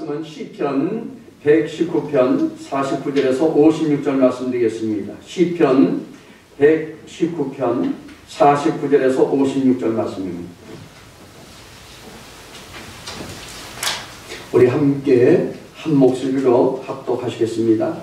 말씀은 시편 119편 49절에서 56절 말씀 드리겠습니다. 시편 119편 49절에서 56절 말씀입니다. 우리 함께 한 목소리로 합독하시겠습니다.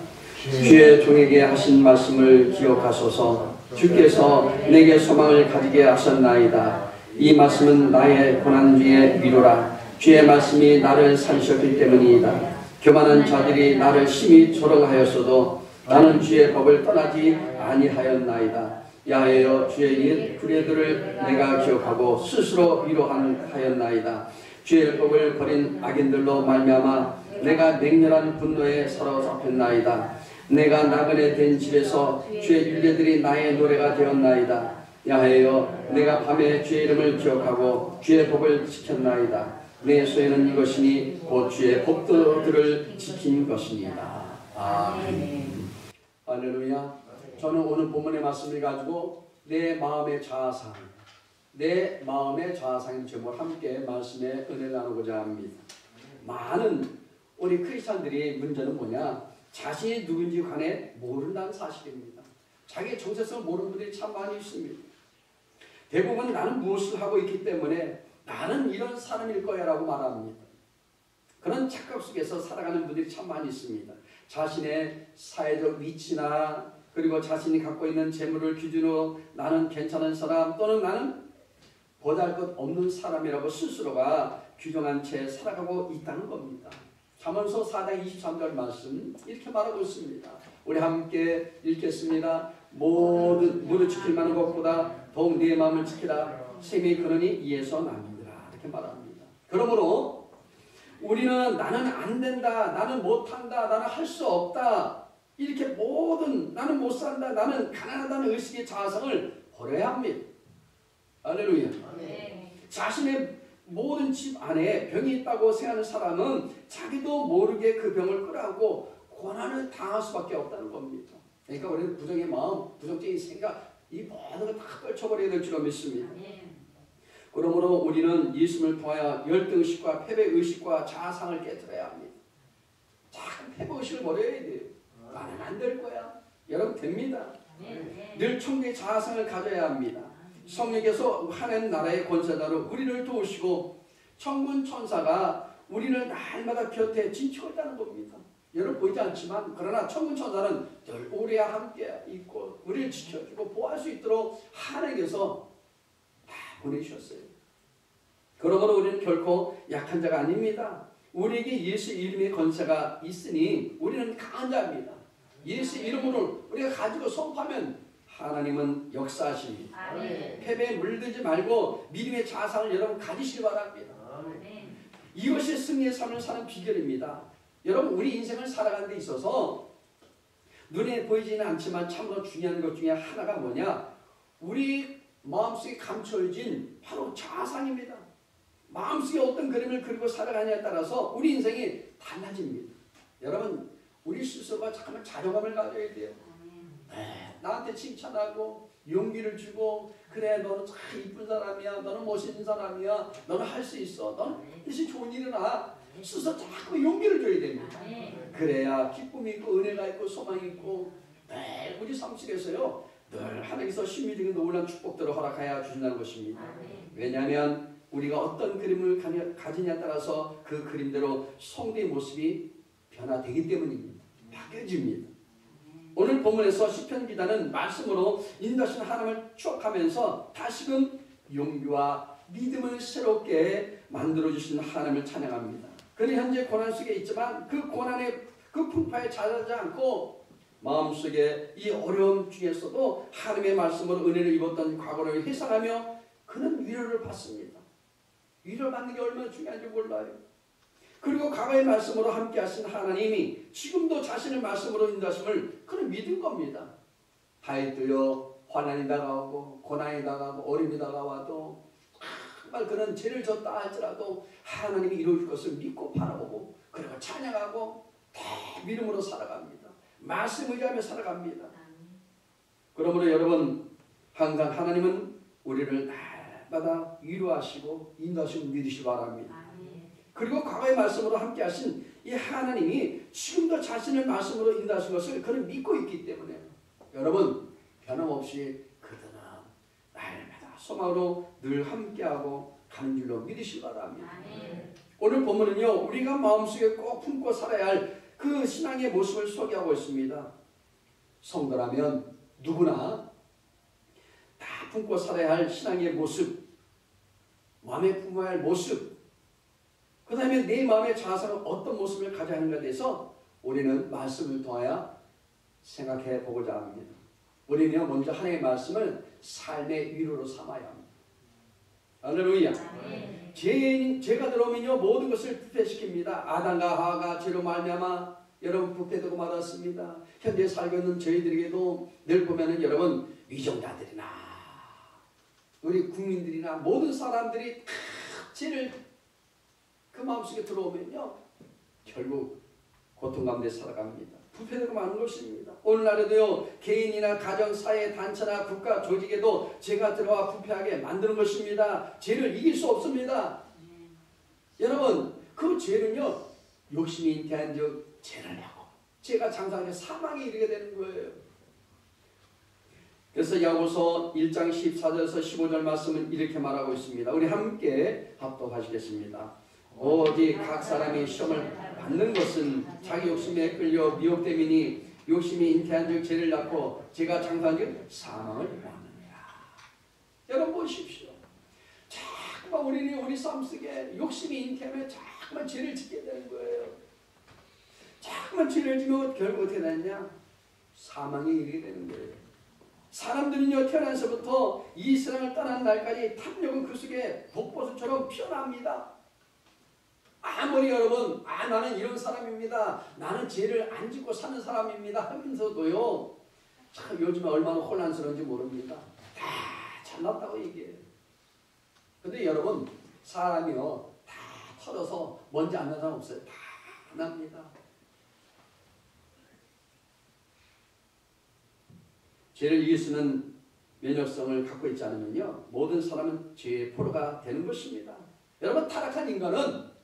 주의 종에게 하신 말씀을 기억하소서. 주께서 내게 소망을 가지게 하셨나이다. 이 말씀은 나의 고난 중에 위로라. 주의 말씀이 나를 살리셨기 때문이다. 교만한 자들이 나를 심히 조롱하였어도 나는 주의 법을 떠나지 아니하였나이다. 야훼여 주의 옛 규례들을 내가 기억하고 스스로 위로하였나이다. 주의 법을 버린 악인들로 말미암아 내가 맹렬한 분노에 사로잡혔나이다. 내가 나그네 된 집에서 주의 율례들이 나의 노래가 되었나이다. 야훼여 내가 밤에 주의 이름을 기억하고 주의 법을 지켰나이다. 내 소에는 이것이니 곧 주의 법도들을 지킨 것이니이다. 아멘. 할렐루야. 저는 오늘 본문의 말씀을 가지고 내 마음의 자아상, 내 마음의 자아상인 제목을 함께 말씀의 은혜를 나누고자 합니다. 많은 우리 크리스찬들이 문제는 뭐냐? 자신이 누군지 관해 모른다는 사실입니다. 자기의 정체성을 모르는 분들이 참 많이 있습니다. 대부분 나는 무엇을 하고 있기 때문에 나는 이런 사람일 거야 라고 말합니다. 그런 착각 속에서 살아가는 분들이 참 많이 있습니다. 자신의 사회적 위치나 그리고 자신이 갖고 있는 재물을 기준으로 나는 괜찮은 사람 또는 나는 보잘것없는 사람이라고 스스로가 규정한 채 살아가고 있다는 겁니다. 잠언서 4장 23절 말씀 이렇게 말하고 있습니다. 우리 함께 읽겠습니다. 모든 무릇 지킬 만한 것보다 더욱 네 마음을 지키라. 셈이 그러니 이에서 남이니라. 이렇게 말합니다. 그러므로 우리는 나는 안 된다, 나는 못한다, 나는 할 수 없다, 이렇게 모든 나는 못 산다, 나는 가난하다는 의식의 자아성을 버려야 합니다. 할렐루야. 네. 자신의 모든 집 안에 병이 있다고 생각하는 사람은 자기도 모르게 그 병을 끌어안고 고난을 당할 수밖에 없다는 겁니다. 그러니까 우리는 부정의 마음, 부정적인 생각, 이 모든 걸 다 떨쳐버려야 될 줄로 믿습니다. 그러므로 우리는 예수님을 통하여 열등의식과 패배의식과 자아상을 깨뜨려야 합니다. 자꾸 패배의식을 버려야 돼요. 나는 안 될 거야. 여러분 됩니다. 늘 천국의 자아상을 가져야 합니다. 성령께서 하나님 나라의 권세자로 우리를 도우시고 천군 천사가 우리를 날마다 곁에 진치고 있다는 겁니다. 여러분 보이지 않지만 그러나 천군 천사는 늘 우리와 함께 있고 우리를 지켜주고 보호할 수 있도록 하나님께서 다 보내주셨어요. 그러므로 우리는 결코 약한 자가 아닙니다. 우리에게 예수 이름의 권세가 있으니 우리는 강한 자입니다. 예수 이름으로 우리가 가지고 선포하면 하나님은 역사하십니다. 아멘. 패배에 물들지 말고 믿음의 자아상을 여러분 가지시기 바랍니다. 아멘. 이것이 승리의 삶을 사는 비결입니다. 여러분 우리 인생을 살아가는 데 있어서 눈에 보이지는 않지만 참으로 중요한 것 중에 하나가 뭐냐? 우리 마음속에 감춰진 바로 자아상입니다. 마음속에 어떤 그림을 그리고 살아가냐에 따라서 우리 인생이 달라집니다. 여러분 우리 스스로가 잠깐만 자존감을 가져야 돼요. 네, 나한테 칭찬하고 용기를 주고 그래 너는 참 이쁜 사람이야, 너는 멋있는 사람이야, 너는 할 수 있어, 너는 이것이 좋은 일이나 스스로 자꾸 용기를 줘야 됩니다. 그래야 기쁨이 있고 은혜가 있고 소망이 있고 네, 우리 삶 속에서요 늘 하나님께서 신비적인 놀라운 축복들을 허락하여 주신다는 것입니다. 왜냐하면 우리가 어떤 그림을 가지냐에 따라서 그 그림대로 성도의 모습이 변화되기 때문입니다. 바뀌어집니다. 오늘 본문에서 시편 기자는 말씀으로 인도하신 하나님을 추억하면서 다시금 용기와 믿음을 새롭게 만들어주신 하나님을 찬양합니다. 그는 현재 고난 속에 있지만 그 고난의 그 풍파에 자라지 않고 마음속에 이 어려움 중에서도 하나님의 말씀으로 은혜를 입었던 과거를 회상하며 그는 위로를 받습니다. 위로를 받는 게 얼마나 중요한지 몰라요. 그리고 과거의 말씀으로 함께 하신 하나님이 지금도 자신의 말씀으로 인도하심을 그는 믿은 겁니다. 다윗도요 환난이 다가오고 고난이 다가오고 어려움이 다가와도 정말 그는 죄를 졌다 할지라도 하나님이 이루어줄 것을 믿고 바라보고 그리고 찬양하고 믿음으로 살아갑니다. 말씀 의지하며 살아갑니다. 그러므로 여러분 항상 하나님은 우리를 날마다 위로하시고 인도하시고 믿으시기 바랍니다. 그리고 과거의 말씀으로 함께 하신 이 하나님이 지금도 자신을 말씀으로 인도하신 것을 그는 믿고 있기 때문에 여러분 변함없이 그들은 날마다 소망으로 늘 함께하고 가는 줄로 믿으시기 바랍니다. 오늘 본문은요 우리가 마음속에 꼭 품고 살아야 할 그 신앙의 모습을 소개하고 있습니다. 성도라면 누구나 다 품고 살아야 할 신앙의 모습, 마음에 품어야 할 모습, 그 다음에 내 마음의 자아는 어떤 모습을 가져야 하는가에 대해서 우리는 말씀을 통하여 생각해 보고자 합니다. 우리는 먼저 하나님의 말씀을 삶의 위로로 삼아야 합니다. 할렐루야. 죄가 들어오면요 모든 것을 부패시킵니다. 아담과 하와가 죄로 말미암아 여러분 부패되고 말았습니다. 현재 살고 있는 저희들에게도 늘 보면은 여러분 위정자들이나 우리 국민들이나 모든 사람들이 다 죄를 그 마음속에 들어오면요 결국 고통 가운데 살아갑니다. 부패되고 마는 것입니다. 오늘날에도요 개인이나 가정, 사회, 단체나 국가, 조직에도 죄가 들어와 부패하게 만드는 것입니다. 죄를 이길 수 없습니다. 여러분 그 죄는요 욕심이 잉태한 즉 죄를 내고 죄가 장사하면 사망에 이르게 되는 거예요. 그래서 야고보서 1장 14절에서 15절 말씀은 이렇게 말하고 있습니다. 우리 함께 합독하시겠습니다. 오직 각 사람이 시험을 받는 것은 자기 욕심에 끌려 미혹됨이니 욕심이 잉태한 즉 죄를 낳고 죄가 장사한 즉 사망을 낳느니라. 여러분 보십시오. 자꾸만 우리는 우리 삶 속에 욕심이 잉태하면 자꾸만 죄를 짓게 되는 거예요. 자꾸만 죄를 지면 결국 어떻게 되느냐? 사망에 이르게 되는 거예요. 사람들은요 태어나서부터 이 세상을 떠난 날까지 탐욕은 그 속에 독보수처럼 피어납니다. 아무리 여러분 나는 이런 사람입니다. 나는 죄를 안 짓고 사는 사람입니다 하면서도요 참 요즘에 얼마나 혼란스러운지 모릅니다. 다 잘났다고 얘기해요. 근데 여러분 사람이요 다 털어서 먼지 안 나는 사람 없어요. 다 납니다. 죄를 이길 수 있는 면역성을 갖고 있지 않으면요 모든 사람은 죄의 포로가 되는 것입니다. 여러분 타락한 인간은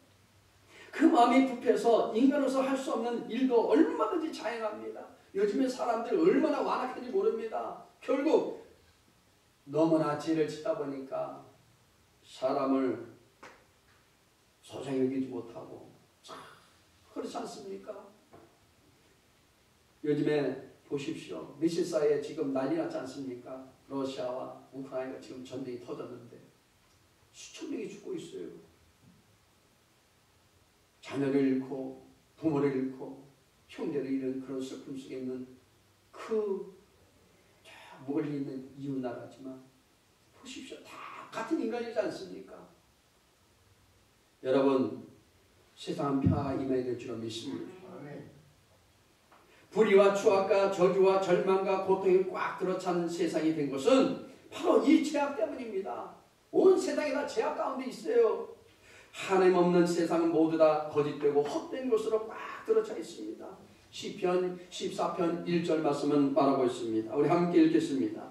그 마음이 부패해서 인간으로서 할 수 없는 일도 얼마든지 자행합니다. 요즘에 사람들 얼마나 완악한지 모릅니다. 결국 너무나 죄를 짓다 보니까 사람을 소중히 여기지 못하고 참 그렇지 않습니까? 요즘에 보십시오. 미시사에 지금 난리 났지 않습니까? 러시아와 우크라이나가 지금 전쟁이 터졌는데 수천 명이 죽고 있어요. 자녀를 잃고 부모를 잃고 형제를 잃은 그런 슬픔 속에 있는 그 멀리 있는 이웃 나라지만 보십시오. 다 같은 인간이지 않습니까? 여러분 세상은 평화가 임해야 될 줄로 믿습니다. 불의와 추악과 저주와 절망과 고통이 꽉 들어찬 세상이 된 것은 바로 이 죄악 때문입니다. 온 세상이 다 죄악 가운데 있어요. 하나님 없는 세상은 모두 다 거짓되고 헛된 것으로 꽉 들어차 있습니다. 시편 14편 1절 말씀은 말하고 있습니다. 우리 함께 읽겠습니다.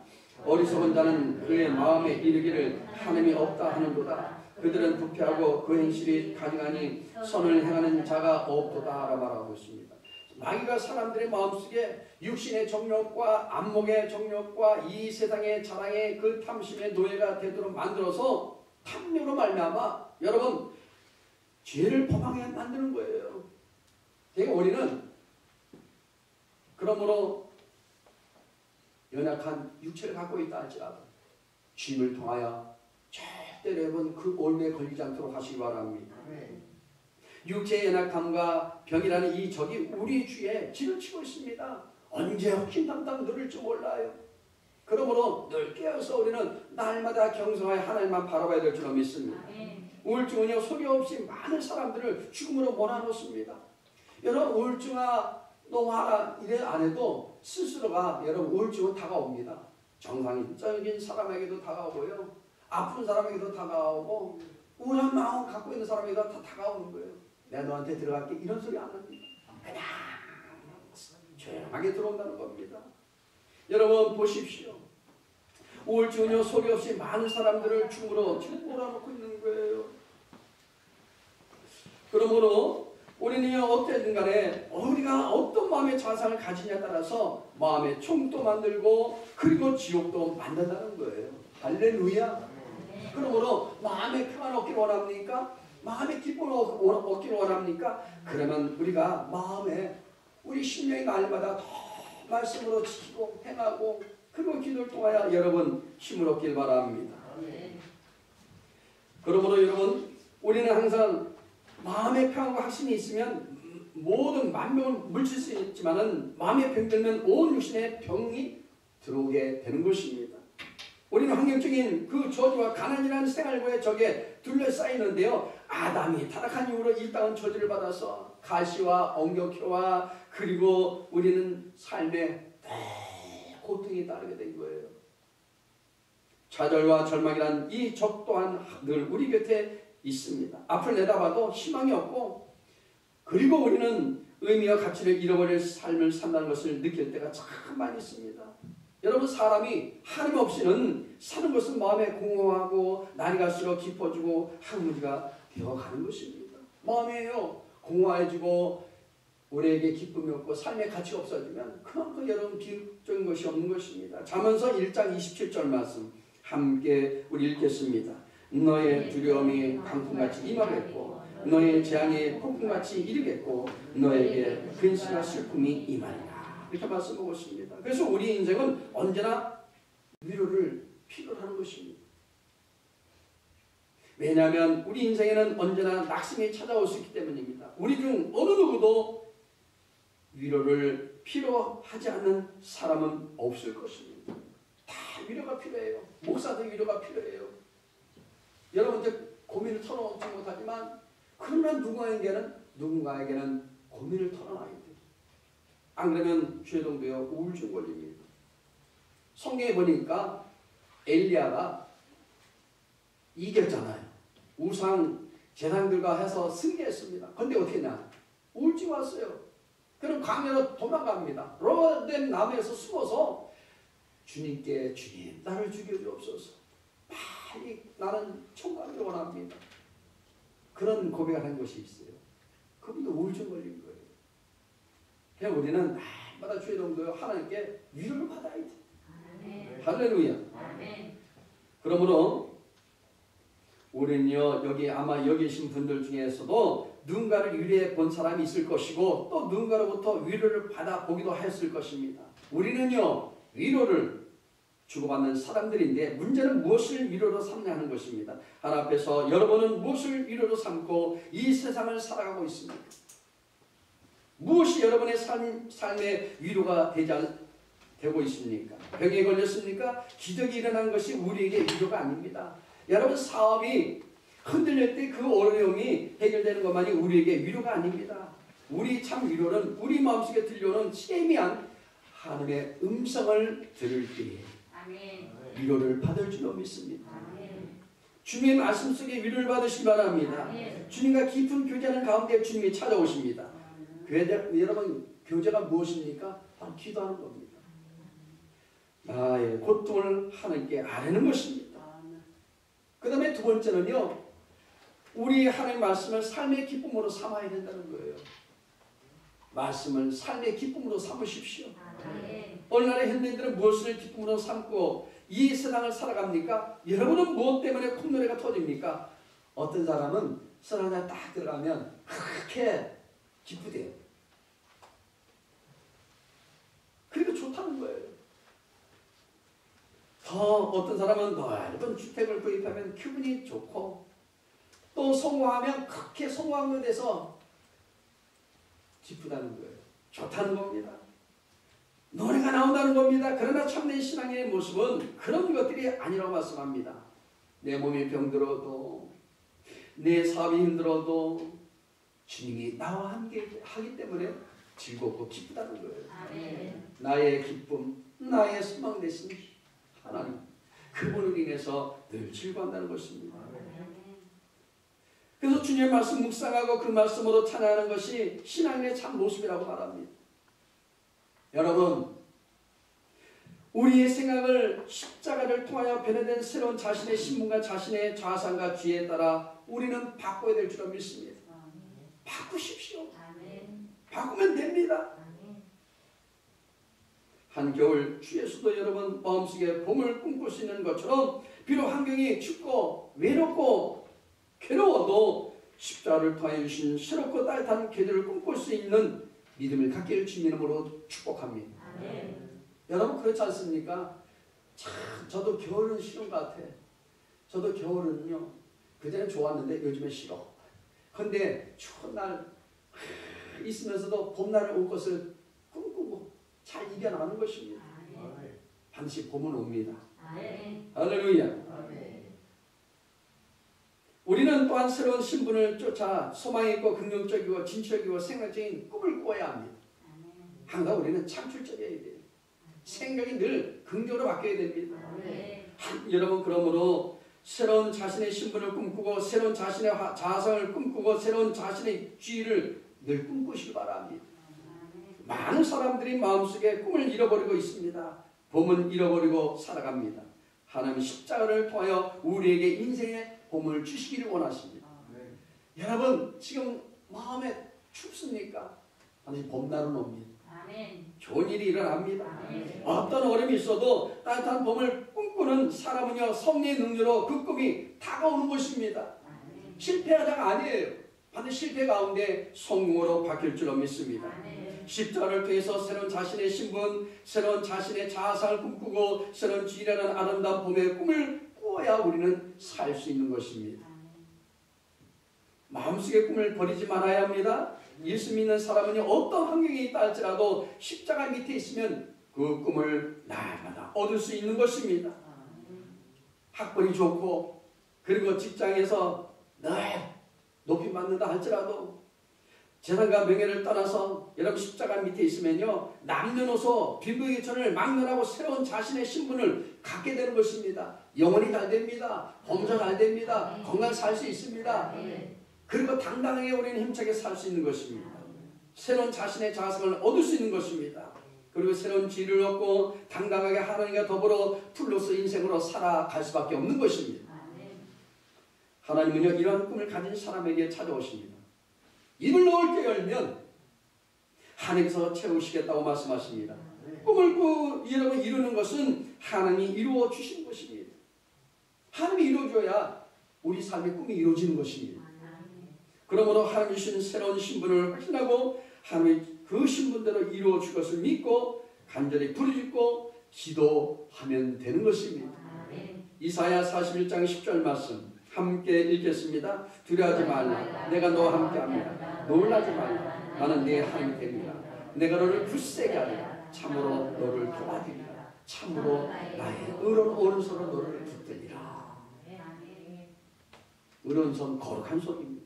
어리석은 자는 그의 마음에 이르기를 하나님이 없다 하는도다. 그들은 부패하고 그 행실이 가증하니 선을 행하는 자가 없도다 라고 말하고 있습니다. 마귀가 사람들의 마음속에 육신의 정욕과 안목의 정욕과 이 세상의 자랑의 그 탐심의 노예가 되도록 만들어서 탐욕으로 말미암아 여러분 죄를 범하게 만드는 거예요. 그러니까 우리는 그러므로 연약한 육체를 갖고 있다 할지라도 주님을 통하여 절대로 여러분 그 올매에 걸리지 않도록 하시기 바랍니다. 육체의 연약함과 병이라는 이 적이 우리 주에 지르치고 있습니다. 언제 흑심담담 누를지 몰라요. 그러므로 늘 깨어서 우리는 날마다 경성하여 하나님만 바라봐야 될 줄로 믿습니다. 우울증은요 소리 없이 많은 사람들을 죽음으로 몰아넣습니다. 여러분 우울증아 너 와라 이래 안 해도 스스로가 여러분 우울증은 다가옵니다. 정상적인 사람에게도 다가오고요. 아픈 사람에게도 다가오고 우울한 마음 갖고 있는 사람에게도 다 다가오는 거예요. 내가 너한테 들어갈게 이런 소리 안 합니다. 그냥 조용하게 들어온다는 겁니다. 여러분 보십시오. 우울증은요 소리 없이 많은 사람들을 죽음으로 지금 몰아넣고 있는 거예요. 그러므로 우리는요, 어쨌든 간에 우리가 어떤 마음의 자상을 가지냐에 따라서 마음의 총도 만들고 그리고 지옥도 만든다는 거예요. 할렐루야. 그러므로 마음의 평안을 얻기를 원합니까? 마음의 기쁨을 얻기를 원합니까? 그러면 우리가 마음에 우리 심령이 날마다 더 말씀으로 지키고 행하고 그리고 기도를 통하여 여러분 힘을 얻길 바랍니다. 그러므로 여러분 우리는 항상 마음의 평안과 확신이 있으면 모든 만병을 물칠 수 있지만은 마음의 병이 들면 온 육신에 병이 들어오게 되는 것입니다. 우리는 환경적인 그 저주와 가난이라는 생활고의 적에 둘러싸이는데요. 아담이 타락한 이후로 이 땅은 저주를 받아서 가시와 엉격혀와 그리고 우리는 삶에 고통이 따르게 된 거예요. 좌절과 절망이란 이 적 또한 늘 우리 곁에 있습니다. 앞을 내다봐도 희망이 없고 그리고 우리는 의미와 가치를 잃어버릴 삶을 산다는 것을 느낄 때가 참 많이 있습니다. 여러분 사람이 하나님 없이는 사는 것은 마음에 공허하고 날이 갈수록 깊어지고 항문지가 되어가는 것입니다. 마음이에요. 공허해지고 우리에게 기쁨이 없고 삶의 가치가 없어지면 그만큼 여러분 비극적인 것이 없는 것입니다. 잠언서 1장 27절 말씀 함께 우리 읽겠습니다. 너의 두려움이 강풍같이 임하겠고 너의 재앙이 폭풍같이 이르겠고 너에게 근심과 슬픔이 임하리라. 이렇게 말씀하고 있습니다. 그래서 우리 인생은 언제나 위로를 필요로 하는 것입니다. 왜냐하면 우리 인생에는 언제나 낙심이 찾아올 수 있기 때문입니다. 우리 중 어느 누구도 위로를 필요하지 않는 사람은 없을 것입니다. 다 위로가 필요해요. 목사도 위로가 필요해요. 여러분들 고민을 털어놓지 못하지만 그러나 누군가에게는 고민을 털어놔야 돼요. 안 그러면 죄동되어 우울증 걸립니다. 성경에 보니까 엘리야가 이겼잖아요. 우상 제사장들과 해서 승리했습니다. 그런데 어떻게 했냐? 우울증 왔어요. 그럼 광야로 도망갑니다. 로뎀 나무에서 숨어서 주님께 주님 나를 죽여주옵소서. 빨리 나는 천국을 원합니다. 그런 고백을 한 것이 있어요. 그분도 우울증 걸린 거예요. 그냥 우리는 날마다 주의 동도요 하나님께 위로를 받아야 돼. 할렐루야. 그러므로 우리는요 아마 여기 계신 분들 중에서도 누군가를 위로해 본 사람이 있을 것이고 또 누군가로부터 위로를 받아 보기도 했을 것입니다. 우리는요 위로를 주고받는 사람들인데 문제는 무엇을 위로로 삼냐 하는 것입니다. 하나님 앞에서 여러분은 무엇을 위로로 삼고 이 세상을 살아가고 있습니까? 무엇이 여러분의 삶의 위로가 되고 있습니까? 병에 걸렸습니까? 기적이 일어난 것이 우리에게 위로가 아닙니다. 여러분 사업이 흔들릴 때 그 어려움이 해결되는 것만이 우리에게 위로가 아닙니다. 우리 참 위로는 우리 마음속에 들려오는 세미한 하나님의 음성을 들을 때에 위로를 받을 줄로 믿습니다. 주님의 말씀 속에 위로를 받으시기 바랍니다. 주님과 깊은 교제하는 가운데 주님이 찾아오십니다. 여러분 교제가 무엇입니까? 바로 기도하는 겁니다. 나의 고통을 하나님께 아뢰는 것입니다. 그 다음에 두 번째는요 우리 하나님의 말씀을 삶의 기쁨으로 삼아야 된다는 거예요. 말씀을 삶의 기쁨으로 삼으십시오. 오늘날의 현대인들은 무엇을 기쁨으로 삼고 이 세상을 살아갑니까? 여러분은 무엇 때문에 콧노래가 터집니까? 어떤 사람은 썰하나 딱 들어가면 그렇게 기쁘대요. 그러니까 좋다는 거예요. 더 어떤 사람은 넓은 주택을 구입하면 기분이 좋고 또 성공하면 그렇게 성공한 것에 대해서 기쁘다는 거예요. 좋다는 겁니다. 노래가 나온다는 겁니다. 그러나 참된 신앙의 모습은 그런 것들이 아니라고 말씀합니다. 내 몸이 병들어도 내 사업이 힘들어도 주님이 나와 함께 하기 때문에 즐겁고 기쁘다는 거예요. 나의 기쁨, 나의 소망 되신 하나님, 그분을 인해서 늘 즐거워한다는 것입니다. 그래서 주님의 말씀 묵상하고 그 말씀으로 찬양하는 것이 신앙인의 참 모습이라고 말합니다. 여러분, 우리의 생각을 십자가를 통하여 변화된 새로운 자신의 신분과 자신의 좌상과 지혜에 따라 우리는 바꿔야 될 줄로 믿습니다. 바꾸십시오. 아멘. 바꾸면 됩니다. 아멘. 한겨울 주에서도 여러분 마음속에 봄을 꿈꿀 수 있는 것처럼 비록 환경이 춥고 외롭고 괴로워도 십자가를 통해 주신 새롭고 따뜻한 계절을 꿈꿀 수 있는 믿음을 갖기를 주님 이름으로 축복합니다. 아멘. 여러분 그렇지 않습니까? 참 저도 겨울은 싫은 것 같아. 저도 겨울은요 그전엔 좋았는데 요즘엔 싫어. 근데 추운 날 있으면서도 봄날에 올 것을 꿈꾸고 잘 이겨나가는 것입니다. 아멘. 반드시 봄은 옵니다. 아멘. 할렐루야. 아멘. 우리는 또한 새로운 신분을 쫓아 소망이 있고 긍정적이고 진취적이고 생각적인 꿈을 꾸어야 합니다. 아멘. 항상 우리는 창출적이어야 돼요. 생각이 늘 긍정으로 바뀌어야 됩니다. 아멘. 여러분 그러므로 새로운 자신의 신분을 꿈꾸고 새로운 자신의 자성을 꿈꾸고 새로운 자신의 지위를 늘 꿈꾸시기 바랍니다. 많은 사람들이 마음속에 꿈을 잃어버리고 있습니다. 봄은 잃어버리고 살아갑니다. 하나님은 십자가를 통하여 우리에게 인생의 봄을 주시기를 원하십니다. 여러분 지금 마음에 춥습니까? 반드시 봄날은 옵니다. 아멘. 좋은 일이 일어납니다. 아멘. 어떤 어려움이 있어도 따뜻한 봄을 꿈꾸는 사람은요 성령의 능력으로 그 꿈이 다가오는 것입니다. 아멘. 실패하자가 아니에요. 반드시 실패 가운데 성공으로 바뀔 줄로 믿습니다. 아멘. 십자가를 통해서 새로운 자신의 신분, 새로운 자신의 자아상을 꿈꾸고 새로운 주일이라는 아름다운 봄의 꿈을 꾸어야 우리는 살 수 있는 것입니다. 마음속의 꿈을 버리지 말아야 합니다. 예수 믿는 사람은요 어떤 환경에 있다 할지라도 십자가 밑에 있으면 그 꿈을 날마다 얻을 수 있는 것입니다. 학벌이 좋고 그리고 직장에서 늘 높이 받는다 할지라도 재산과 명예를 떠나서 여러분 십자가 밑에 있으면요 남녀노소 빈부격차를 막론하고 새로운 자신의 신분을 갖게 되는 것입니다. 영혼이 잘 됩니다. 범사 잘 됩니다. 건강 살 수 있습니다. 그리고 당당하게 우리는 힘차게 살 수 있는 것입니다. 새로운 자신의 자성을 얻을 수 있는 것입니다. 그리고 새로운 지혜를 얻고 당당하게 하나님과 더불어 풀로서 인생으로 살아갈 수밖에 없는 것입니다. 하나님은요 이러한 꿈을 가진 사람에게 찾아오십니다. 입을 넓게 열면 하나님께서 채우시겠다고 말씀하십니다. 꿈을 여러분 이루는 것은 하나님이 이루어 주신 것입니다. 하나님이 이루어줘야 우리 삶의 꿈이 이루어지는 것입니다. 그러므로 하나님이 주신 새로운 신분을 확신하고 하나님이 그 신분대로 이루어 줄 것을 믿고 간절히 부르짖고 기도하면 되는 것입니다. 이사야 41장 10절 말씀 함께 읽겠습니다. 두려워하지 말라. 내가 너와 함께합니다. 놀라지 말라. 나는 네 하나님이 됩니다. 내가 너를 굳세게 하리라. 참으로 너를 도와드리라. 참으로 나의 의로운 오른손으로 너를 붙들리라. 의로운 손 거룩한 손입니다.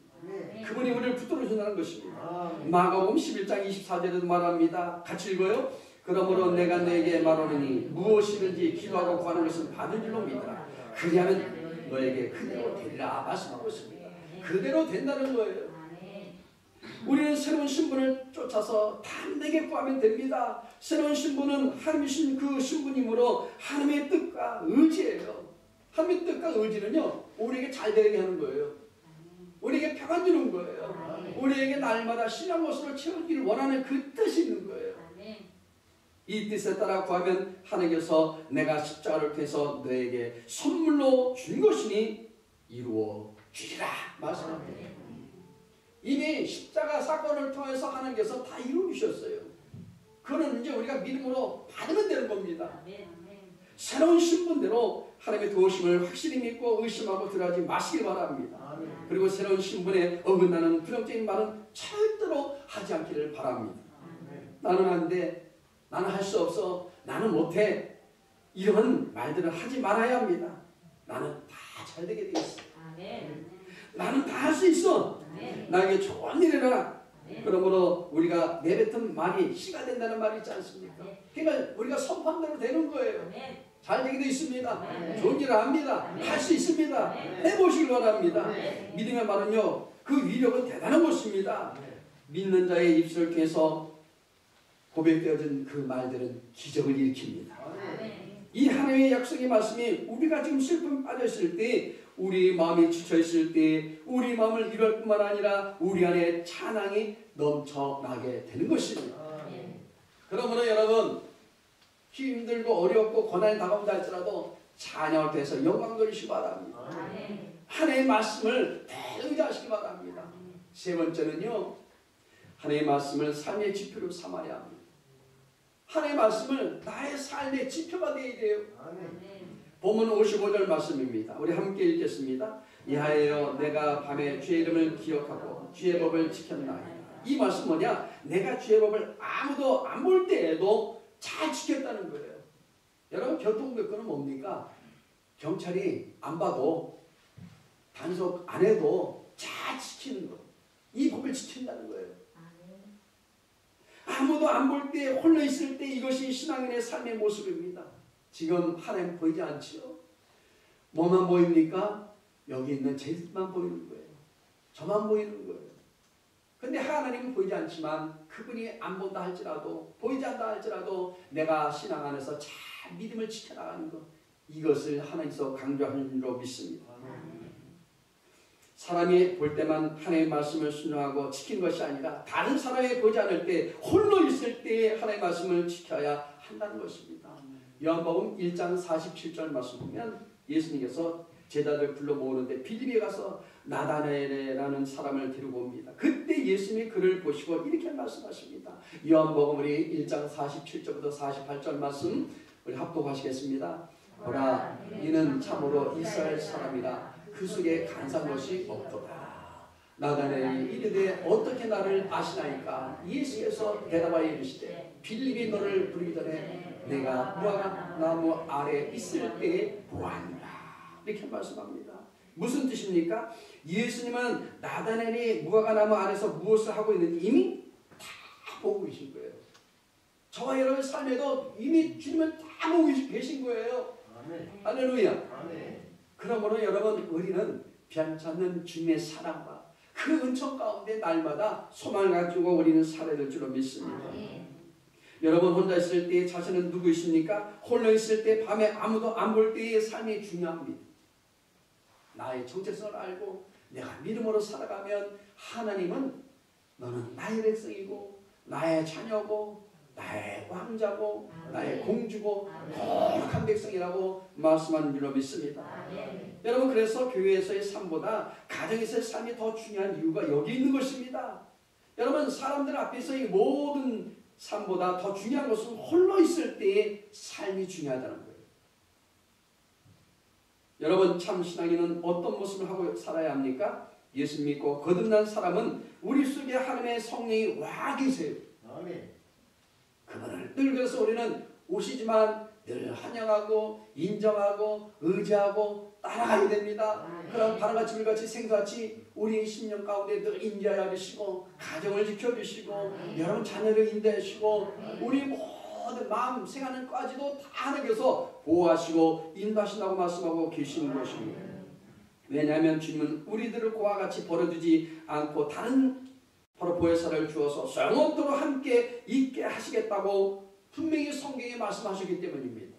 그분이 우리를 붙들어 준다는 것입니다. 마가복음 11장 24절에도 말합니다. 같이 읽어요. 그러므로 내가 너에게 말하노니 무엇이든지 기도하고 구하는 것은 받은 줄로 믿으라. 그리하면 너에게 그대로 되리라 말씀하고 있습니다. 그대로 된다는 거예요. 우리는 새로운 신분을 쫓아서 담대하게 구하면 됩니다. 새로운 신분은 하나님이 주신 그 신분이므로 하나님의 뜻과 의지예요. 하나님의 뜻과 의지는요 우리에게 잘 되게 하는 거예요. 우리에게 평안 주는 거예요. 우리에게 날마다 신앙 것으로 채우기를 원하는 그 뜻이 있는 거예요. 이 뜻에 따라 구하면 하나님께서 내가 십자가를 통해서 너에게 선물로 준 것이니 이루어 주리라 말씀합니다. 이미 십자가 사건을 통해서 하나님께서 다 이루어 주셨어요. 그거는 이제 우리가 믿음으로 받으면 되는 겁니다. 새로운 신분대로 하나님의 도우심을 확실히 믿고 의심하고 들어가지 마시길 바랍니다. 그리고 새로운 신분에 어긋나는 부정적인 말은 절대로 하지 않기를 바랍니다. 나는 안 돼. 나는 할 수 없어. 나는 못해. 이런 말들을 하지 말아야 합니다. 나는 다 잘 되게 되어 있어. 나는 다 할 수 있어. 나에게 좋은 일이라. 그러므로 우리가 내뱉은 말이 씨가 된다는 말이 있지 않습니까? 그러니까 우리가 선포대로 되는 거예요. 잘 되게 되어 있습니다. 좋은 일을 합니다. 할 수 있습니다. 해보시길 바랍니다. 믿음의 말은요 그 위력은 대단한 것입니다. 믿는 자의 입술을 통해서 고백되어진 그 말들은 기적을 일으킵니다. 이 하나님의 약속의 말씀이 우리가 지금 슬픔 빠졌을 때, 우리 마음이 지쳐있을 때, 우리 마음을 이룰 뿐만 아니라 우리 안에 찬양이 넘쳐나게 되는 것입니다. 그러므로 여러분, 힘들고 어렵고 고난이 다가온다 할지라도 찬양을 통해서 영광 돌리시기 바랍니다. 하나님의 말씀을 대의지하시기 바랍니다. 세 번째는요, 하나님의 말씀을 삶의 지표로 삼아야 합니다. 하나님의 말씀을 나의 삶의 지표가 되어야 돼요. 본문 55절 말씀입니다. 우리 함께 읽겠습니다. 이하여 내가 밤에 주의 이름을 기억하고 주의 법을 지켰나이다. 이 말씀 뭐냐? 내가 주의 법을 아무도 안 볼 때에도 잘 지켰다는 거예요. 여러분, 교통법규는 뭡니까? 경찰이 안 봐도, 단속 안 해도 잘 지키는 거. 이 법을 지킨다는 거예요. 아무도 안 볼 때, 홀로 있을 때 이것이 신앙인의 삶의 모습입니다. 지금 하나님 보이지 않지요? 뭐만 보입니까? 여기 있는 제만 보이는 거예요. 저만 보이는 거예요. 근데 하나님은 보이지 않지만 그분이 안 본다 할지라도, 보이지 않다 할지라도 내가 신앙 안에서 잘 믿음을 지켜나가는 것, 이것을 하나님께서 강조하는 줄로 믿습니다. 사람이 볼 때만 하나님의 말씀을 순종하고 지킨 것이 아니라 다른 사람이 보지 않을 때, 홀로 있을 때 하나님의 말씀을 지켜야 한다는 것입니다. 요한복음 1장 47절 말씀 보면 예수님께서 제자들 불러 모으는데 빌립에 가서 나다나엘이라는 사람을 데리고 옵니다. 그때 예수님이 그를 보시고 이렇게 말씀하십니다. 요한복음 우리 1장 47절부터 48절 말씀 우리 합독하시겠습니다. 보라, 이는 참으로 이스라엘 사람이라 그 속에 간사한 것이 없도다. 나다나엘이 이르되 어떻게 나를 아시나이까? 예수께서 대답하여 이르시되 빌립이 너를 부르기 전에 내가 무화과 나무 아래 있을 때에 보았노라. 이렇게 말씀합니다. 무슨 뜻입니까? 예수님은 나다나엘이 무화과 나무 안에서 무엇을 하고 있는지 이미 다 보고 계신 거예요. 저와 여러분의 삶에도 이미 주님은 다 보고 계신 거예요. 아멘. 할렐루야. 아멘. 그러므로 여러분, 우리는 변찮는 주님의 사랑과 그 은총 가운데 날마다 소망을 가지고 우리는 살아야 될 줄로 믿습니다. 여러분, 혼자 있을 때 자신은 누구이십니까? 홀로 있을 때, 밤에 아무도 안 볼 때의 삶이 중요합니다. 나의 정체성을 알고 내가 믿음으로 살아가면 하나님은 너는 나의 백성이고 나의 자녀고 나의 왕자고 나의 공주고 거룩한 백성이라고 말씀하는 줄로 믿습니다. 여러분, 그래서 교회에서의 삶보다 가정에서의 삶이 더 중요한 이유가 여기 있는 것입니다. 여러분, 사람들 앞에서 이 모든 삶보다 더 중요한 것은 홀로 있을 때의 삶이 중요하다는 거예요. 여러분, 참 신앙인은 어떤 모습을 하고 살아야 합니까? 예수 믿고 거듭난 사람은 우리 속에 하나님의 성령이 와 계세요. 아멘. 그분을 늘, 그래서 우리는 오시지만 늘 환영하고 인정하고 의지하고 따라가야 됩니다. 그럼 바람같이 물같이 생수같이 우리 심령 가운데 늘 인자하여 주시고 가정을 지켜주시고 여러분 자녀를 인도하시고 우리 모든 마음 생활까지도 다 하나님께서 보호하시고 인도하신다고 말씀하고 계시는 것입니다. 왜냐하면 주님은 우리들을 그와 같이 버려두지 않고 다른 바로 보혜사를 주어서 영원토록 함께 있게 하시겠다고 분명히 성경에 말씀하셨기 때문입니다.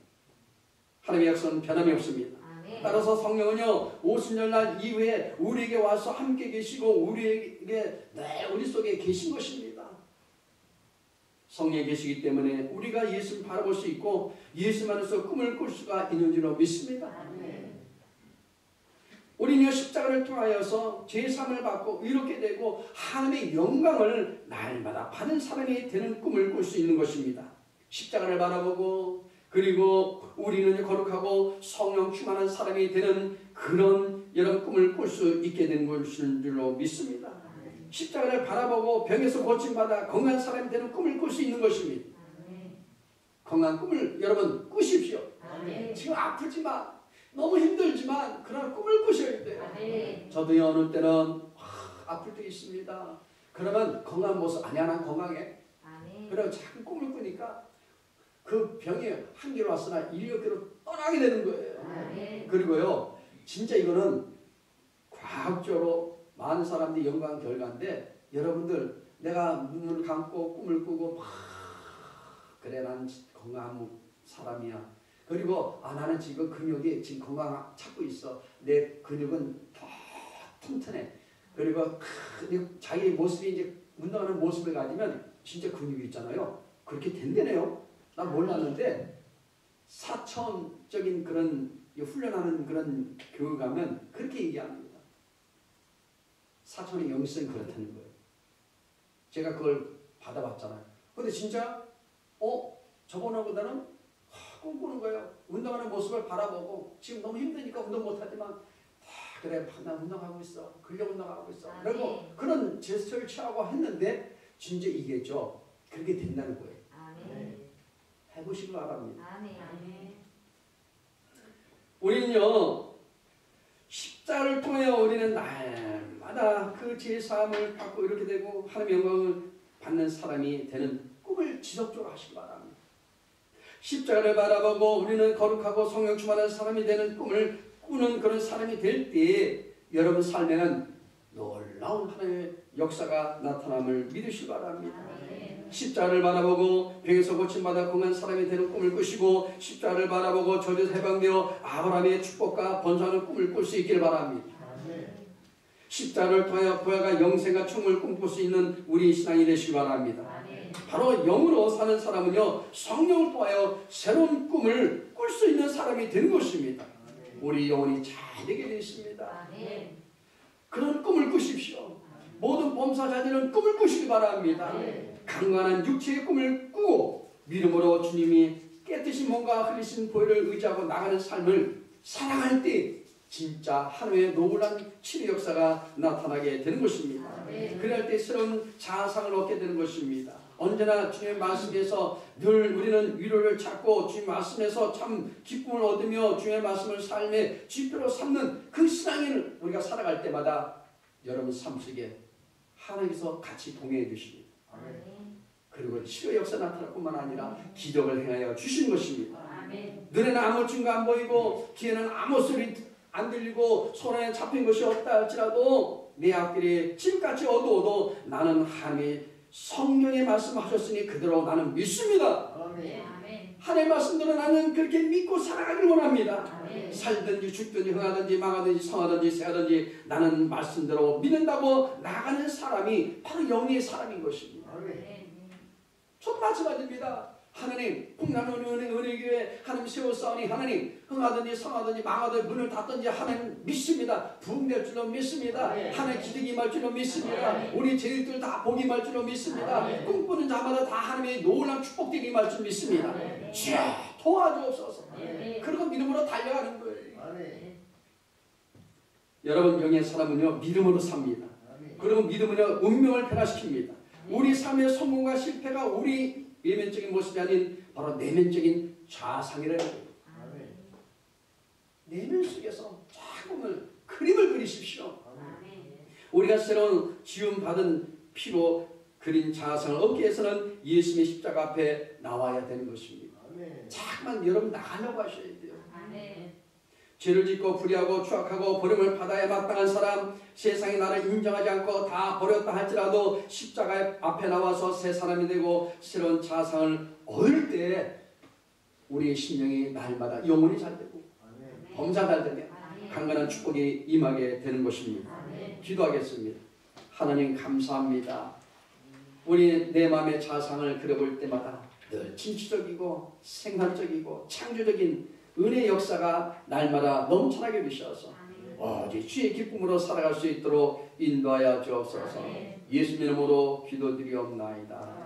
하나님의 약속은 변함이 없습니다. 따라서 성령은요, 오순절날 이후에 우리에게 와서 함께 계시고 우리에게 우리 속에 계신 것입니다. 성령이 계시기 때문에 우리가 예수를 바라볼 수 있고 예수 안에서 꿈을 꿀 수가 있는 줄로 믿습니다. 우리는 십자가를 통하여서 죄사함을 받고 이렇게 되고 하나님의 영광을 날마다 받은 사람이 되는 꿈을 꿀 수 있는 것입니다. 십자가를 바라보고 그리고 우리는 거룩하고 성령 충만한 사람이 되는 그런 여러 꿈을 꿀 수 있게 되는 것인 줄로 믿습니다. 십자가를 바라보고 병에서 고침받아 건강한 사람이 되는 꿈을 꿀 수 있는 것입니다. 건강한 꿈을 여러분 꾸십시오. 지금 아프지만 너무 힘들지만 그런 꿈을 꾸셔야 돼요. 저도 어느 때는 아플 때 있습니다. 그러면 건강한 모습, 아니야 난 건강해. 그리고 자꾸 꿈을 꾸니까 그 병이 한 개로 왔으나 1,6개로 떠나게 되는 거예요. 그리고요, 진짜 이거는 과학적으로 많은 사람들이 연구한 결과인데, 여러분들 내가 눈을 감고 꿈을 꾸고 그래 난 건강한 사람이야. 그리고 나는 지금 근육이 지금 건강 찾고 있어. 내 근육은 더 튼튼해. 그리고 자기 모습이 이제 운동하는 모습을 가지면 진짜 근육이 있잖아요. 그렇게 된대네요. 난 몰랐는데 4차원적인 그런 훈련하는 그런 교육 가면 그렇게 얘기합니다. 4차원의 영성이 그렇다는 거예요. 제가 그걸 받아봤잖아요. 근데 진짜 저번보다는 꿈꾸는 거예요. 운동하는 모습을 바라보고 지금 너무 힘드니까 운동 못하지만 그래 나 운동하고 있어. 근력 운동하고 있어. 그리고 그런 제스처를 취하고 했는데 진짜 이게죠. 그렇게 된다는 거예요. 해보시기 바랍니다. 우리는요 십자가를 통해 우리는 날마다 그 제사함을 받고 이렇게 되고 하나님의 영광을 받는 사람이 되는 꿈을 지속적으로 하시기 바랍니다. 십자가를 바라보고 우리는 거룩하고 성령 충만한 사람이 되는 꿈을 꾸는 그런 사람이 될 때 여러분 삶에는 놀라운 하나님의 역사가 나타남을 믿으시기 바랍니다. 십자가를 바라보고 병에서 고침받아 건강한 사람이 되는 꿈을 꾸시고 십자가를 바라보고 저주에서 해방되어 아브라함의 축복과 번성하는 꿈을 꿀 수 있기를 바랍니다. 십자가를 통하여 부활과 영생과 충을 꿈꿀 수 있는 우리 신앙이 되시기 바랍니다. 바로 영으로 사는 사람은요 성령을 통하여 새로운 꿈을 꿀 수 있는 사람이 되는 것입니다. 우리 영혼이 잘 되게 되십니다. 그런 꿈을 꾸십시오. 모든 범사자들은 꿈을 꾸시기 바랍니다. 강건한 육체의 꿈을 꾸고 믿음으로 주님이 깨뜨신 몸과 흘리신 보혈을 의지하고 나가는 삶을 살아갈 때 진짜 하나님의 놀라운 치료 역사가 나타나게 되는 것입니다. 그럴 때 새로운 자아상을 얻게 되는 것입니다. 언제나 주님의 말씀에서 늘 우리는 위로를 찾고 주님 말씀에서 참 기쁨을 얻으며 주님의 말씀을 삶의 지표로 삼는 그 신앙을 우리가 살아갈 때마다 여러분 삶 속에 하나님께서 같이 동행해 주십니다. 그리고 치료 역사 나타날 뿐만 아니라 기적을 행하여 주신 것입니다. 눈에는 아무 증거 안 보이고 귀에는 아무 소리 안 들리고 손에 잡힌 것이 없다 할지라도 내 앞길이 집같이 어두워도 나는 하나님의 성령의 말씀하셨으니 그대로 나는 믿습니다. 하나님의 말씀대로 나는 그렇게 믿고 살아가길 원합니다. 살든지 죽든지 흥하든지 망하든지 성하든지 세하든지 나는 말씀대로 믿는다고 나가는 사람이 바로 영의 사람인 것입니다. 전 마찬가지입니다. 하나님 풍랑은 은혜교회 하나님 세워싸우니 하나님 흥하든지 성하든지 망하든지 문을 닫든지 하나님 믿습니다. 부흥될 줄로 믿습니다. 하나님 기득이 임할 줄로 믿습니다. 우리 제일들 다 복이 임할 줄로 믿습니다. 꿈꾸는 자마다 다 하나님의 놀라운 축복들이 임할 줄 믿습니다. 주여 도와주옵소서. 그리고 믿음으로 달려가는 거예요. 여러분 영의 사람은요 믿음으로 삽니다. 그리고 믿음은요 운명을 변화시킵니다. 우리 삶의 성공과 실패가 우리 외면적인 모습이 아닌 바로 내면적인 좌상이라는 거예요. 내면 속에서 조금을 그림을 그리십시오. 우리가 새로운 지음받은 피로 그린 좌상을 얻기 위해서는 예수님의 십자가 앞에 나와야 되는 것입니다. 자꾸만 여러분 나가려고 하셔야 돼요. 죄를 짓고 불의하고 추악하고 버림을 받아야 마땅한 사람, 세상이 나를 인정하지 않고 다 버렸다 할지라도 십자가 앞에 나와서 새 사람이 되고 새로운 자상을 얻을 때 우리의 심령이 날마다 영혼이 잘 되고 범사 잘 되며 강건한 축복이 임하게 되는 것입니다. 기도하겠습니다. 하나님 감사합니다. 우리 내 마음의 자상을 그려볼 때마다 늘 진취적이고 생산적이고 창조적인 은혜의 역사가 날마다 넘쳐나게 주셔서 오직 주의 기쁨으로 살아갈 수 있도록 인도하여 주옵소서. 예수님 이름으로 기도드리옵나이다.